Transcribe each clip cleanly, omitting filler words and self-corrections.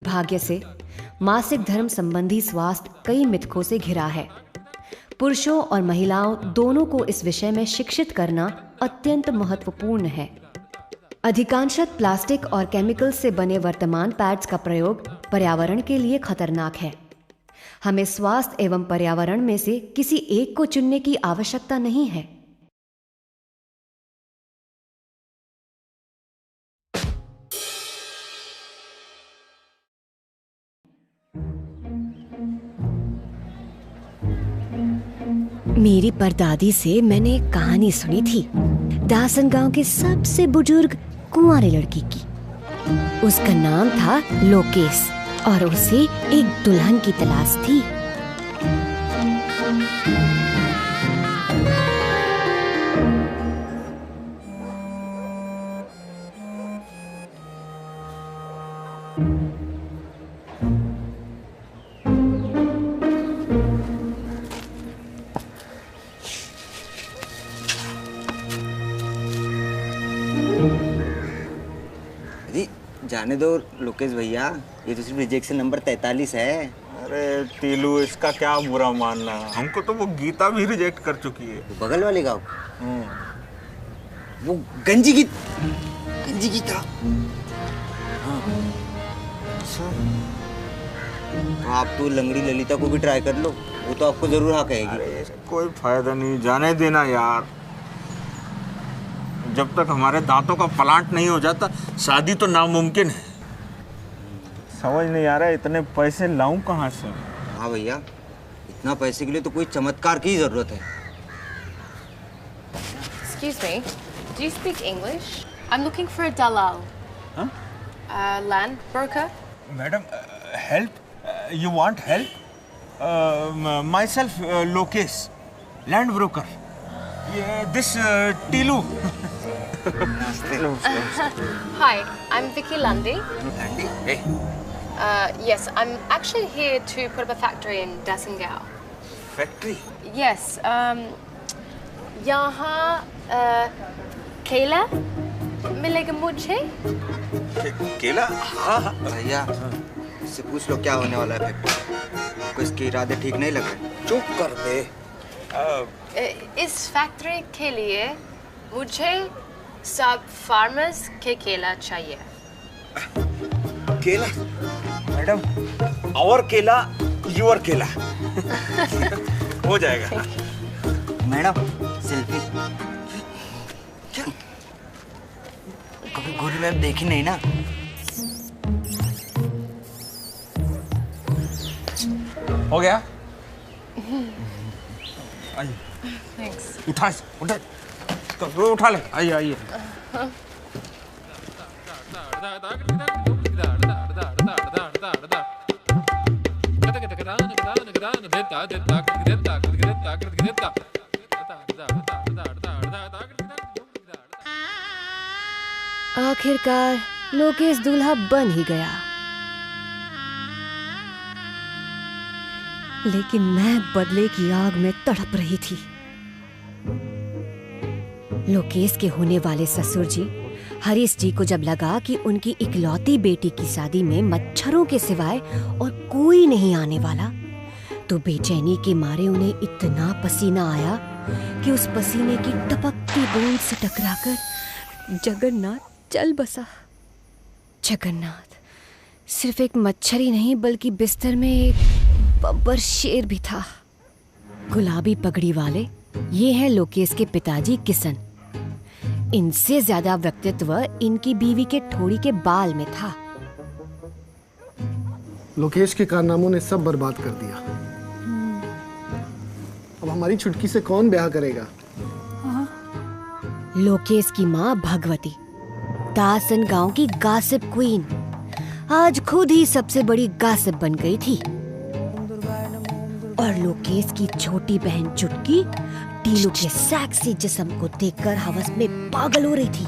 भाग्य से मासिक धर्म संबंधी स्वास्थ्य कई मिथकों से घिरा है। पुरुषों और महिलाओं दोनों को इस विषय में शिक्षित करना अत्यंत महत्वपूर्ण है। अधिकांशतः प्लास्टिक और केमिकल से बने वर्तमान पैड्स का प्रयोग पर्यावरण के लिए खतरनाक है। हमें स्वास्थ्य एवं पर्यावरण में से किसी एक को चुनने की आवश्यकता नहीं है। मेरी परदादी से मैंने एक कहानी सुनी थी, दासन गांव के सबसे बुजुर्ग कुंवारे लड़की की। उसका नाम था लोकेश और उसे एक दुल्हन की तलाश थी। जाने दो लोकेश भैया, ये तो सिर्फ रिजेक्शन नंबर 43 है। अरे तीलू, इसका क्या बुरा मानना, हमको तो वो गीता भी रिजेक्ट कर चुकी है। बगल वाले गाँव वो गंजी गीता। हाँ। तो आप तो लंगड़ी ललिता को भी ट्राई कर लो, वो तो आपको जरूर हाँ कहेगी। अरे कोई फायदा नहीं, जाने देना यार। जब तक हमारे दांतों का प्लांट नहीं हो जाता शादी तो नामुमकिन है। समझ नहीं आ रहा है इतने पैसे लाऊं कहाँ से। हाँ भैया, इतना पैसे के लिए तो कोई चमत्कार की जरूरत है। Excuse me, do you speak English? I'm looking for a dalal. Huh? Land broker. Madam, help? You want help? Myself, Lokesh, land broker. This Tilu. Hi, I'm Vicky Lundy. Lundy? Hey. Yes, I'm actually here to put up a factory in Dasengao. Factory? Yes, यहाँ केला मिलेगा मुझे? केला? हाँ। भैया, इससे पूछ लो क्या होने वाला है फैक्ट्री। आपको इसके इरादे ठीक नहीं लग रहे? चुप कर दे। इस फैक्ट्री के लिए मुझे सब फार्मर्स के केला चाहिए। केला? मैडम, और केला, योर केला। हो जाएगा। Madam, selfie. क्या? कभी गोरी मैम देखी नहीं ना? हो गया? आइए। Thanks. उठा ले। आइए। आखिरकार लोकेश दूल्हा बन ही गया, लेकिन मैं बदले की आग में तड़प रही थी। लोकेश के होने वाले ससुर जी हरीश जी को जब लगा कि उनकी इकलौती बेटी की शादी में मच्छरों के सिवाय और कोई नहीं आने वाला, तो बेचैनी के मारे उन्हें इतना पसीना आया कि उस पसीने की टपकती बूंद से टकराकर जगन्नाथ चल बसा। जगन्नाथ सिर्फ एक मच्छर ही नहीं बल्कि बिस्तर में एक बब्बर शेर भी था। गुलाबी पगड़ी वाले ये हैं लोकेश के पिताजी किशन। इनसे ज्यादा व्यक्तित्व इनकी बीवी के ठोड़ी के बाल में था। लोकेश के कारनामों ने सब बर्बाद कर दिया। अब हमारी छुटकी से कौन ब्याह करेगा? लोकेश की माँ भगवती, दासन गांव की गासिप क्वीन, आज खुद ही सबसे बड़ी गासिप बन गई थी। और लोकेश की छोटी बहन चुटकी टीलू के सेक्सी जिस्म को देखकर हवस में पागल हो रही थी।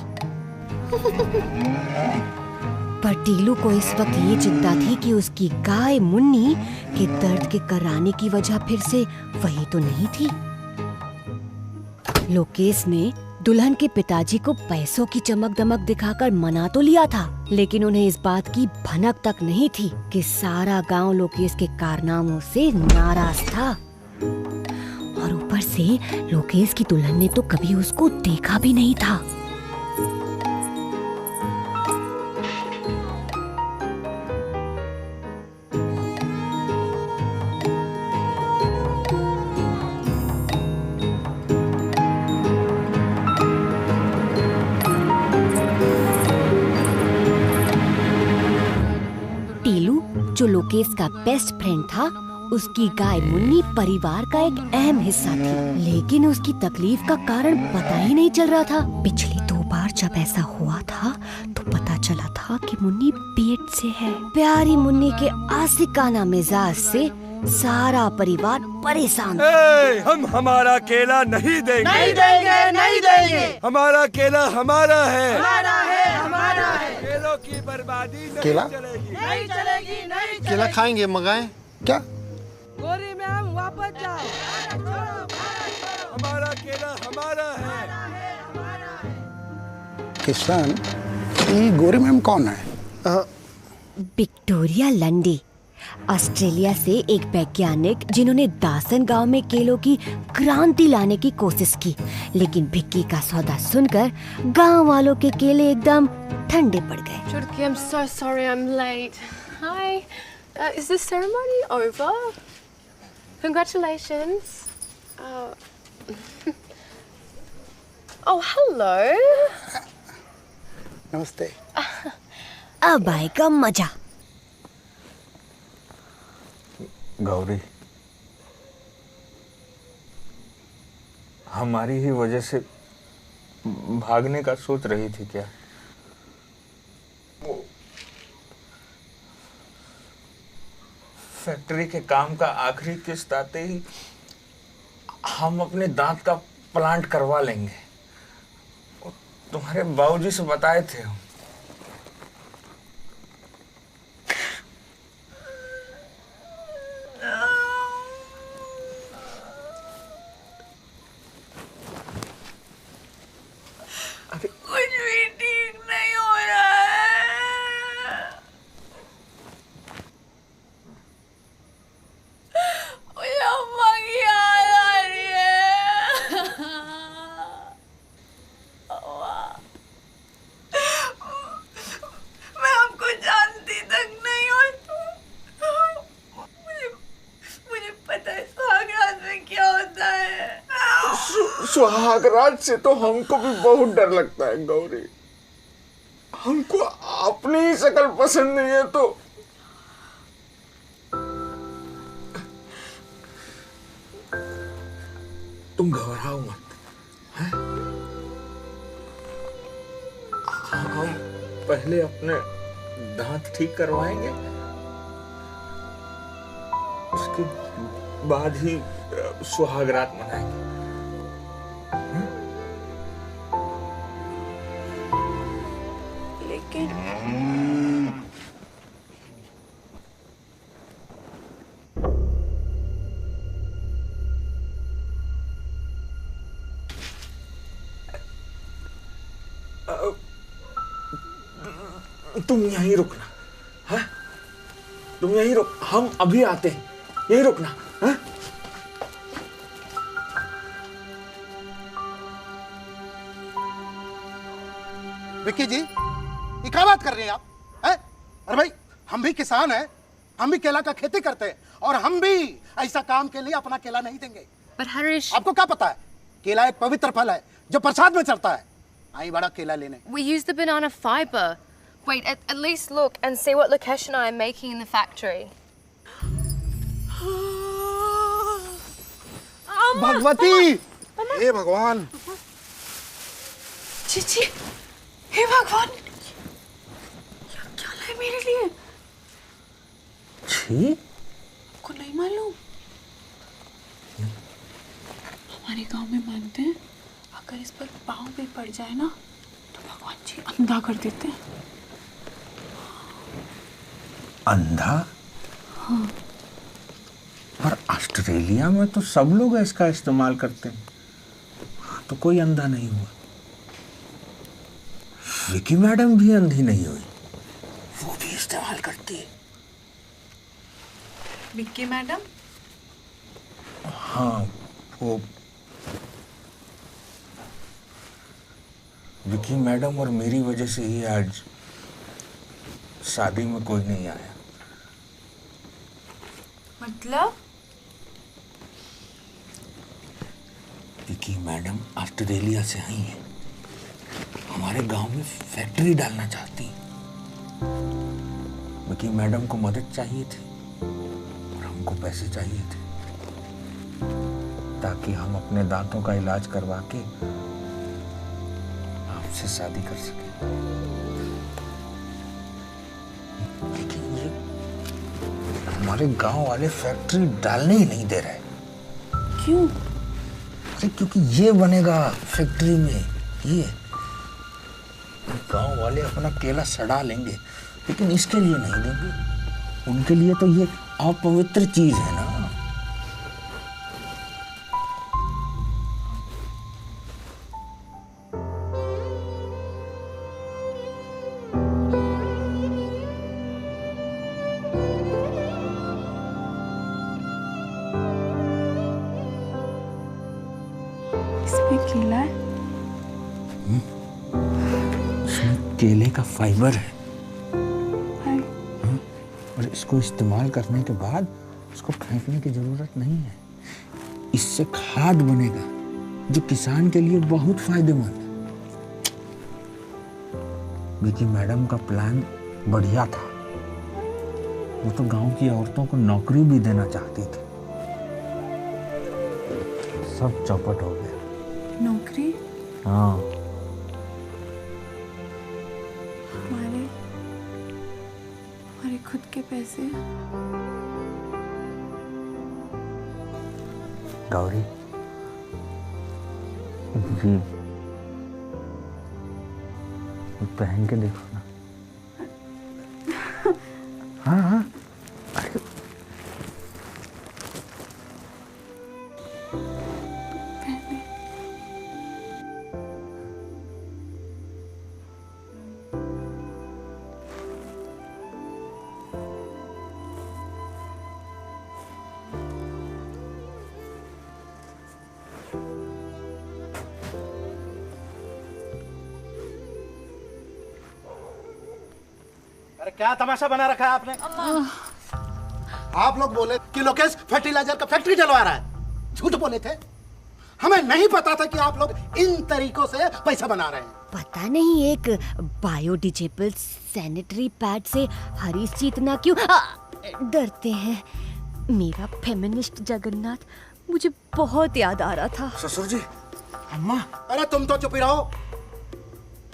पर टीलू को इस वक्त ये चिंता थी कि उसकी गाय मुन्नी के दर्द के कराने की वजह फिर से वही तो नहीं थी। लोकेश ने दुल्हन के पिताजी को पैसों की चमक दमक दिखाकर मना तो लिया था, लेकिन उन्हें इस बात की भनक तक नहीं थी कि सारा गांव लोकेश के कारनामों से नाराज था। और ऊपर से लोकेश की दुल्हन ने तो कभी उसको देखा भी नहीं था। जो लोकेश का बेस्ट फ्रेंड था, उसकी गाय मुन्नी परिवार का एक अहम हिस्सा थी, लेकिन उसकी तकलीफ का कारण पता ही नहीं चल रहा था। पिछली 2 बार जब ऐसा हुआ था तो पता चला था कि मुन्नी पेट से है। प्यारी मुन्नी के आशिकाना मिजाज से सारा परिवार परेशान था। हम हमारा केला नहीं देंगे, नहीं देंगे, नहीं देंगे। हमारा केला हमारा है, हमारा है, हमारा है। केलों की बर्बादी नहीं केला? चलेगी, नहीं चलेगी, नहीं चलेगी। केला खाएंगे, मंगाएं क्या? गोरी मैम वापस जाओ। हमारा केला हमारा है। किसान, ये गोरी मैम कौन है? विक्टोरिया लंडी, ऑस्ट्रेलिया से एक वैज्ञानिक जिन्होंने दासन गांव में केलों की क्रांति लाने की कोशिश की, लेकिन भिक्की का सौदा सुनकर गांव वालों के केले एकदम ठंडे पड़ गए। Chutki, I'm so sorry I'm late. Hi. Is the ceremony over? Congratulations. Oh, hello. नमस्ते। अब आएगा मजा। गौरी, हमारी ही वजह से भागने का सोच रही थी क्या? फैक्ट्री के काम का आखिरी किस्त आते ही हम अपने दांत का प्लांट करवा लेंगे। तुम्हारे बाबूजी से बताए थे। कुछ भी ठीक नहीं हो रहा है। मुझे अम्मा की याद आ रही है। मैं आपको जानती तक नहीं हूँ। मुझे पता है सुहागरात में क्या होता है। सुहागरात से तो हमको भी बहुत डर लगता है गौरी। हमको अपनी ही शक्ल पसंद नहीं है तो तुम घबराओ मत, हैं? हम पहले अपने दांत ठीक करवाएंगे, उसके बाद ही सुहागरात मनाएंगे। तुम यहीं रुकना, है? तुम यहीं रुक, हम अभी आते हैं, यहीं रुकना, है? विक्की जी, ये क्या बात कर रहे हैं आप? हैं? अरे भाई, हम भी किसान हैं, हम भी केला का खेती करते हैं, और हम भी ऐसा काम के लिए अपना केला नहीं देंगे। But Harish, आपको क्या पता है? केला एक पवित्र फल है जो प्रसाद में चढ़ता है। आई बड़ा केला लेने। we use the banana fiber. Wait, at least look and see what Lokesh and I are making in the factory. Bhagwati, हे भगवान। चीची, हे भगवान, क्या लाए मेरे लिए? छी? आपको नहीं मालूम? हमारे गांव में मानते हैं, अगर इस पर पाँव भी पड़ जाए ना, तो भगवान जी अंधा कर देते हैं। अंधा? हाँ। पर ऑस्ट्रेलिया में तो सब लोग इसका इस्तेमाल करते हैं, तो कोई अंधा नहीं हुआ। विकी मैडम भी अंधी नहीं हुई, वो भी इस्तेमाल करती है। विक्की मैडम? हाँ, वो विकी मैडम और मेरी वजह से ही आज शादी में कोई नहीं आया। मतलब? विकी मैडम ऑस्ट्रेलिया से आई हैं, हमारे गांव में फैक्ट्री डालना चाहती हैं। विकी मैडम को मदद चाहिए थी और हमको पैसे चाहिए थे, ताकि हम अपने दांतों का इलाज करवा के आपसे शादी कर सके। लेकिन ये हमारे गांव वाले फैक्ट्री डालने ही नहीं दे रहे। क्यों? अरे क्योंकि ये बनेगा फैक्ट्री में, ये गांव वाले अपना केला सड़ा लेंगे, लेकिन इसके लिए नहीं देंगे। उनके लिए तो ये अपवित्र चीज है ना। इसमें केला है? इसमें केले का फाइबर है। हाय। और इसको इस्तेमाल करने के बाद इसको फेंकने की जरूरत नहीं है। इससे खाद बनेगा जो किसान के लिए बहुत फायदेमंद है। विकी मैडम का प्लान बढ़िया था। वो तो गांव की औरतों को नौकरी भी देना चाहती थी। सब चौपट हो गया। नौकरी? हाँ, हमारे खुद के पैसे? गौरी जी, पहन के देखो ना। हाँ हाँ, अरे अरे क्या तमाशा बना रखा है आपने? आप लोग बोले कि लोकेश फर्टिलाइजर का फैक्ट्री चलवा रहा है। झूठ बोले थे। हमें नहीं पता था कि आप लोग इन तरीकों से पैसा बना रहे हैं। पता नहीं एक बायोडिजेबल सैनिटरी पैड से हरीश जी इतना क्यों डरते हैं। मेरा फेमिनिस्ट जगन्नाथ मुझे बहुत याद आ रहा था। ससुर जी, अम्मा। अरे तुम तो चुप ही रहो।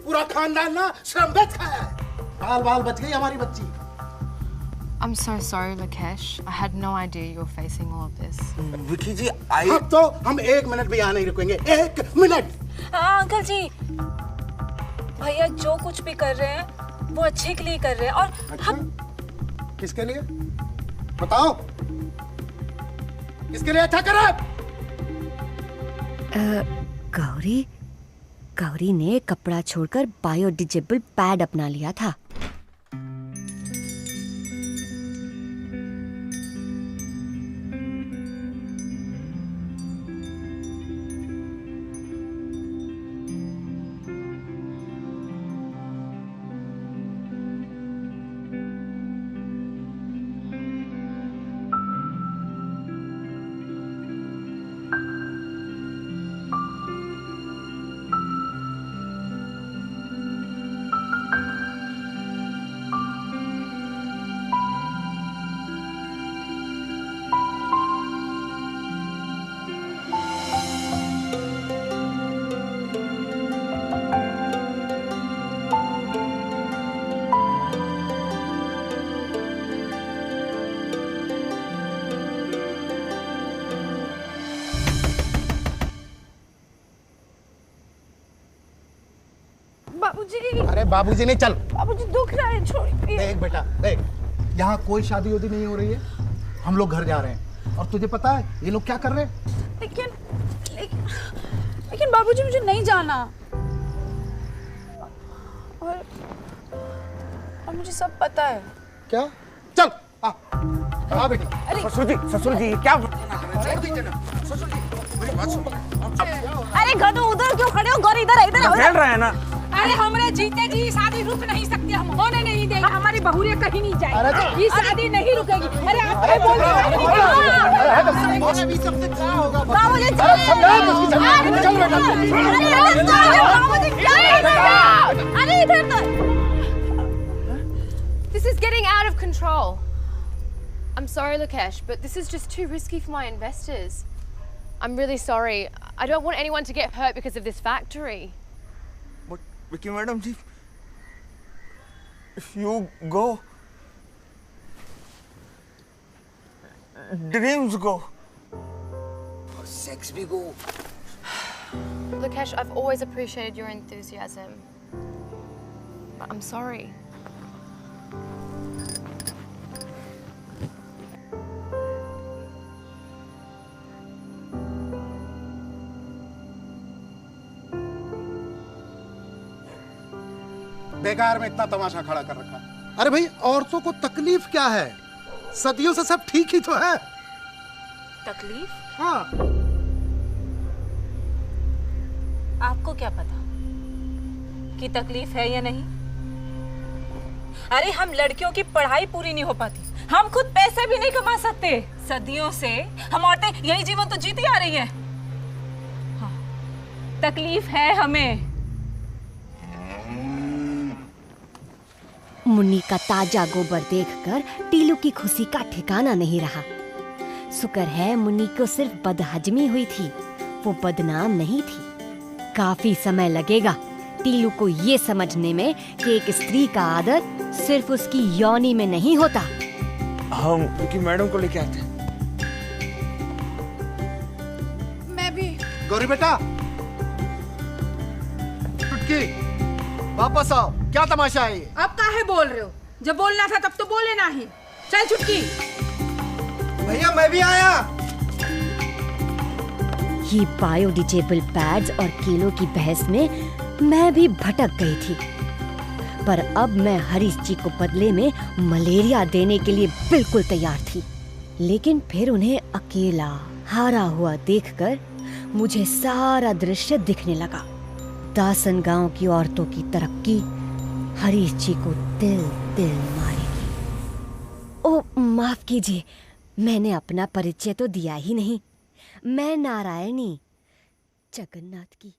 पूरा खानदान ना श्रम बेच खाया है। बाल बाल बच गई हमारी बच्ची। I'm so sorry, Lakesh. I had no idea you were facing all of this. Vicky जी, अब तो हम 1 मिनट भी यहाँ नहीं रुकेंगे। 1 मिनट। हाँ अंकल जी, भैया जो कुछ भी कर रहे हैं वो अच्छे के लिए कर रहे हैं। और अच्छा? किसके लिए बताओ? किसके लिए अच्छा कर रहे? गौरी ने कपड़ा छोड़कर बायोडिजेबल पैड अपना लिया था। बाबूजी, अरे बाबूजी नहीं, चल। बाबूजी दुख रहा है, छोड़िए। देख बेटा देख, यहाँ कोई शादी उदी नहीं हो रही है। हम लोग घर जा रहे हैं और तुझे पता है ये लोग क्या कर रहे हैं? लेकिन बाबूजी मुझे नहीं जाना। और मुझे सब पता है। क्या? चल आ बेटा। ससुर जी क्या? अरे गधो उधर क्यों खड़े हो? गौर इधर है, इधर खेल रहे हैं ना। अरे हमरे जीते जी शादी रुक नहीं सकती, हम होने नहीं देंगे। हमारी बहुरिया कहीं नहीं जाएगी, ये शादी नहीं रुकेगी। अरे आप क्या बोल रहे हो? बाबूजी अरे इधर तो। This is getting out of control. I'm sorry, Lukesh, but this is just too risky for my investors. I'm really sorry. I don't want anyone to get hurt because of this factory. But Vicky madam ji, if you go, dreams go. Sex भी गो। Lukesh, I've always appreciated your enthusiasm. But I'm sorry. बेकार में इतना तमाशा खड़ा कर रखा। अरे भाई, औरतों को तकलीफ क्या है? सदियों से सब ठीक ही तो है। तकलीफ? हाँ। आपको क्या पता कि तकलीफ है या नहीं? अरे हम लड़कियों की पढ़ाई पूरी नहीं हो पाती, हम खुद पैसे भी नहीं कमा सकते। सदियों से हम औरतें यही जीवन तो जीती आ रही हैं। हाँ, तकलीफ है हमें। मुन्नी का ताजा गोबर देखकर टीलू की खुशी का ठिकाना नहीं रहा। शुक्र है मुन्नी को सिर्फ बदहजमी हुई थी, वो बदनाम नहीं थी। काफी समय लगेगा टीलू को ये समझने में कि एक स्त्री का आदर सिर्फ उसकी योनि में नहीं होता। हम विकी मैडम को लेके आते हैं। मैं भी। गौरी बेटा, चुटकी वापस आओ। क्या तमाशा है ये? अब काहे बोल रहे हो? जब बोलना था तब तो बोले नहीं। चल चुटकी। भैया मैं भी आया। ये बायोडिजेबल पैड्स और केलों की बहस में मैं भी भटक गई थी, पर अब मैं हरीश जी को बदले में मलेरिया देने के लिए बिल्कुल तैयार थी। लेकिन फिर उन्हें अकेला हारा हुआ देखकर मुझे सारा दृश्य दिखने लगा। दासन गांव की औरतों की तरक्की हरीश जी को दिल दिल मारेगी। ओ माफ कीजिए, मैंने अपना परिचय तो दिया ही नहीं। मैं नारायणी, जगन्नाथ की